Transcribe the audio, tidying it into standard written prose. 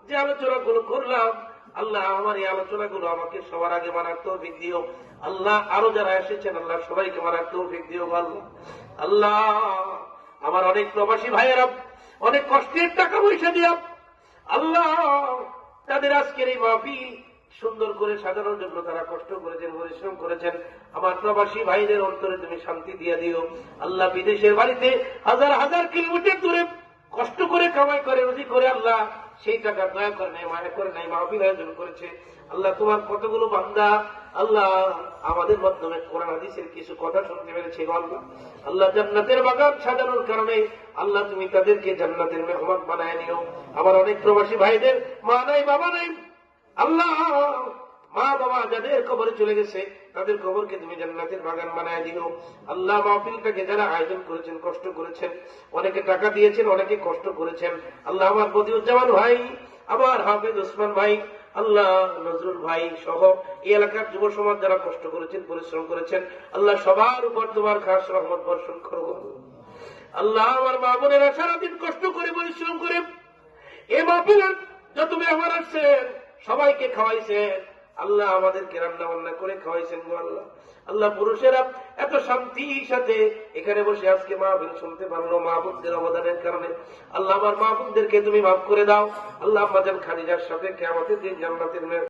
যে আলোচনাগুলো করলাম, আল্লাহ আমার এই আলোচনাগুলো আমাকে সবার আগে মানার তৌফিক দিও। আল্লাহ আরো যারা এসেছেন আল্লাহ সবাইকে মানার তৌফিক দিও। আল্লাহ আল্লাহ আমার অনেক প্রবাসী ভাইয়েরা অনেক কষ্টের টাকা পয়সা দিয়া আল্লাহ তাদের আজকের এই মাহফিল সুন্দর করে সাজানোর জন্য তারা কষ্ট করেছেন, পরিশ্রম করেছেন। আমার প্রবাসী ভাইদের অন্তরে তুমি শান্তি দিয়ে দিও। আল্লাহ বিদেশের বাড়িতে হাজার হাজার কিলোমিটার দূরে কষ্ট করে কামাই করে রুজি করে আল্লাহ সেই টাকা দয়া করে নাই, মায়া করে নাই, মাহফিল আয়োজন করেছে। আল্লাহ তোমার কতগুলো বান্দা আল্লাহ আমাদের মাধ্যমে কোরআন হাদিসের কিছু কথা শুনতে পেরেছে। আল্লাহ আল্লাহ জান্নাতের বাগান সাজানোর কারণে আল্লাহ তুমি তাদেরকে জান্নাতের মেহমান বানায় নিও। আমার অনেক প্রবাসী ভাইদের মা নাই বাবা নাই, আল্লাহ মা বাবা যাদের কবরে চলে গেছে তাদের কবরকে তুমি জান্নাতের বাগান বানায় দিও। আল্লাহ মাহফিলটাকে যারা আয়োজন করেছেন, কষ্ট করেছেন, অনেকে টাকা দিয়েছেন, অনেকে কষ্ট করেছেন। আল্লাহ আমার বদিউজ্জামান ভাই, আবার হাফেজ ওসমান ভাই, আল্লাহ নজরুল ভাই সহ এই এলাকার যুব সমাজ যারা কষ্ট করেছেন, পরিশ্রম করেছেন, আল্লাহ সবার উপর তোমার খাস রহমত বর্ষণ করো। আল্লাহ আমার মা বোনেরা সারাদিন কষ্ট করে পরিশ্রম করে এই মাহফিলের যত মেহমান আসছেন সবাইকে খাওয়াইছেন। আল্লাহ আমাদেরকে রান্না বান্না করে খাওয়াইছেন গো আল্লাহ। আল্লাহ পুরুষেরা এত শান্তির সাথে এখানে বসে আজকে মাহফিল শুনতে পারলো মাহবুবদের অবদানের কারণে। আল্লাহ আমার মাহবুবদেরকে তুমি মাফ করে দাও। আল্লাহ আমাদের খাদিজার সাথে কিয়ামতের দিন জান্নাতের